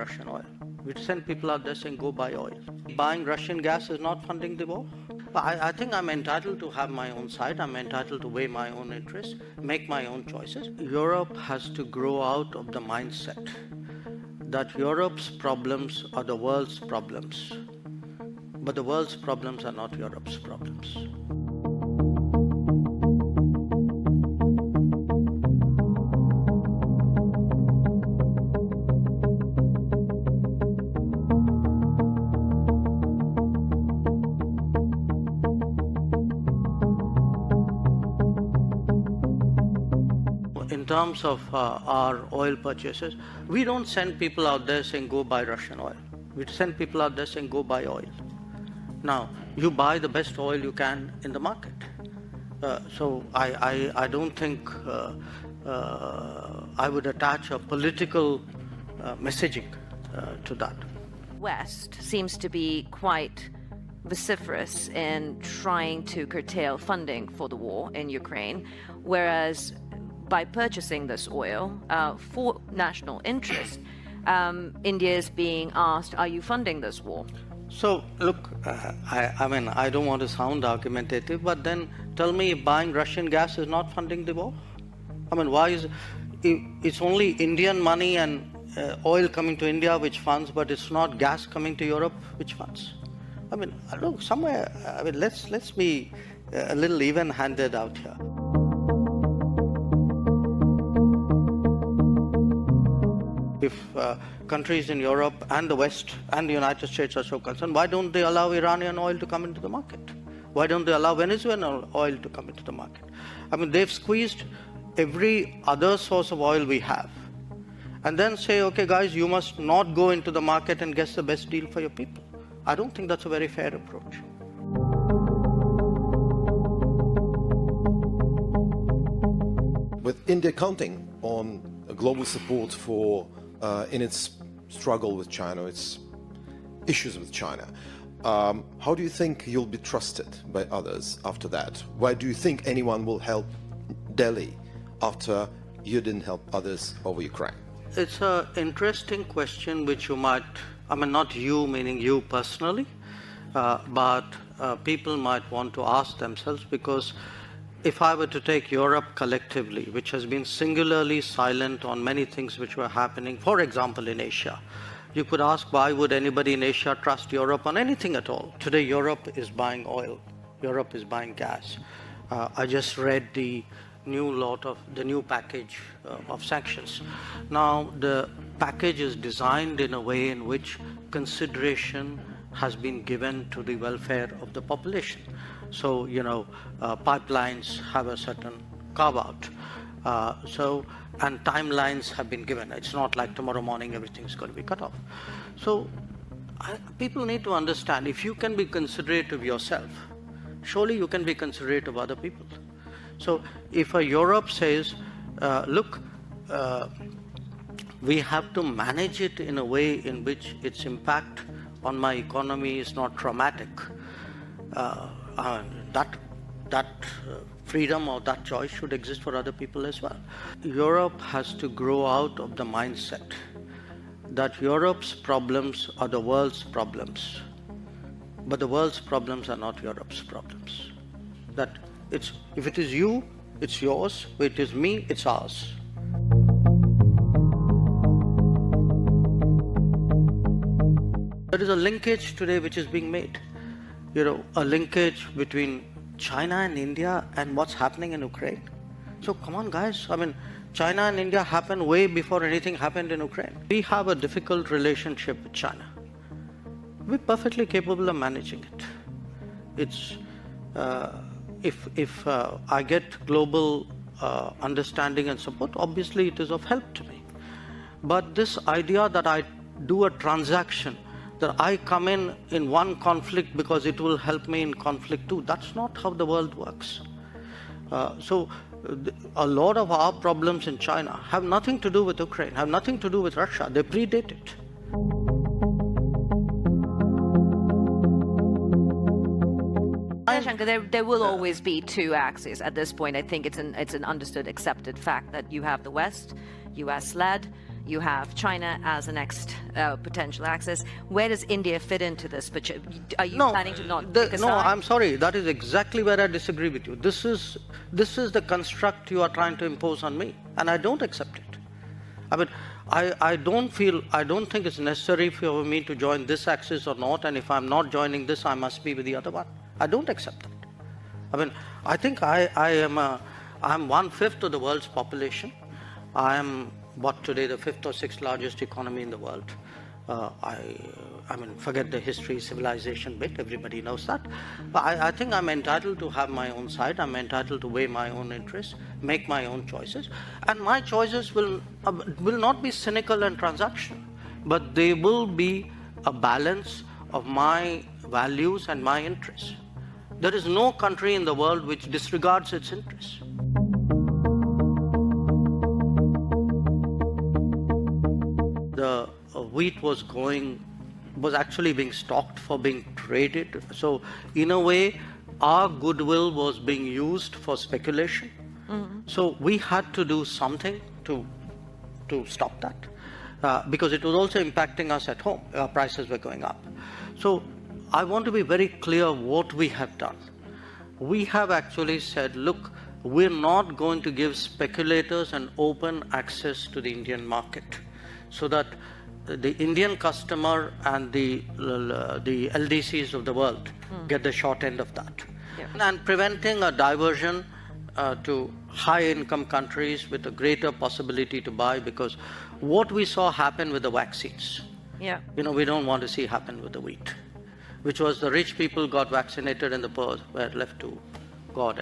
Russian oil. We send people out there saying, go buy oil. Buying Russian gas is not funding the war. I think I'm entitled to have my own side. I'm entitled to weigh my own interests, make my own choices. Europe has to grow out of the mindset that Europe's problems are the world's problems. But the world's problems are not Europe's problems. In terms of our oil purchases, we don't send people out there saying, go buy Russian oil. We send people out there saying, go buy oil. Now, you buy the best oil you can in the market. So I don't think I would attach a political messaging to that. West seems to be quite vociferous in trying to curtail funding for the war in Ukraine, whereas by purchasing this oil for national interest, India is being asked, are you funding this war? So, look, I mean, I don't want to sound argumentative, but then tell me if buying Russian gas is not funding the war? I mean, why is it's only Indian money and oil coming to India which funds, but it's not gas coming to Europe which funds? I mean, look, somewhere, I mean, let's be a little even-handed out here. If countries in Europe and the West and the United States are so concerned, why don't they allow Iranian oil to come into the market? Why don't they allow Venezuelan oil to come into the market? I mean, they've squeezed every other source of oil we have. And then say, okay, guys, you must not go into the market and get the best deal for your people. I don't think that's a very fair approach. With India counting on global support for in its struggle with China, its issues with China, how do you think you'll be trusted by others after that? Why do you think anyone will help Delhi after you didn't help others over Ukraine? It's an interesting question which you might, I mean, not you, meaning you personally, but people might want to ask themselves, because if I were to take Europe collectively, which has been singularly silent on many things which were happening, for example, in Asia, you could ask, why would anybody in Asia trust Europe on anything at all? Today, Europe is buying oil. Europe is buying gas. I just read the new package of sanctions. Now, the package is designed in a way in which consideration has been given to the welfare of the population. So, pipelines have a certain carve-out. And timelines have been given. It's not like tomorrow morning everything's going to be cut off. So, people need to understand, if you can be considerate of yourself, surely you can be considerate of other people. So, if Europe says, look, we have to manage it in a way in which its impact on my economy is not traumatic, that freedom or that choice should exist for other people as well. Europe has to grow out of the mindset that Europe's problems are the world's problems, but the world's problems are not Europe's problems. That if it is you, it's yours. If it is me, it's ours. There is a linkage today which is being made. A linkage between China and India and what's happening in Ukraine. So come on, guys. I mean, China and India happened way before anything happened in Ukraine. We have a difficult relationship with China. We're perfectly capable of managing it. It's if I get global understanding and support, obviously it is of help to me. But this idea that I do a transaction, that I come in one conflict because it will help me in conflict too, that's not how the world works. So a lot of our problems in China have nothing to do with Ukraine, have nothing to do with Russia. They predate it. S.Jaishankar, there will always be two axes at this point. I think it's an understood, accepted fact that you have the West, US-led, You have China as a next potential axis. Where does India fit into this? Are you planning to not pick a No, side? I'm sorry. That is exactly where I disagree with you. This is the construct you are trying to impose on me, and I don't accept it. I mean, I don't think it's necessary for me to join this axis or not, and if I'm not joining this, I must be with the other one. I don't accept that. I mean, I think I'm 1/5 of the world's population. I am today the 5th or 6th largest economy in the world. I mean, forget the history, civilization bit, everybody knows that. But I think I'm entitled to have my own side. I'm entitled to weigh my own interests, make my own choices. And my choices will not be cynical and transactional, but they will be a balance of my values and my interests. There is no country in the world which disregards its interests. The wheat was actually being stocked for being traded. So in a way, our goodwill was being used for speculation. So we had to do something to stop that, because it was also impacting us at home. Our prices were going up. So I want to be very clear what we have done. We have actually said, look, we're not going to give speculators an open access to the Indian market, so that the Indian customer and the LDCs of the world get the short end of that. Yeah. And preventing a diversion to high-income countries with a greater possibility to buy, because what we saw happen with the vaccines, we don't want to see happen with the wheat, which was the rich people got vaccinated and the poor were left to God.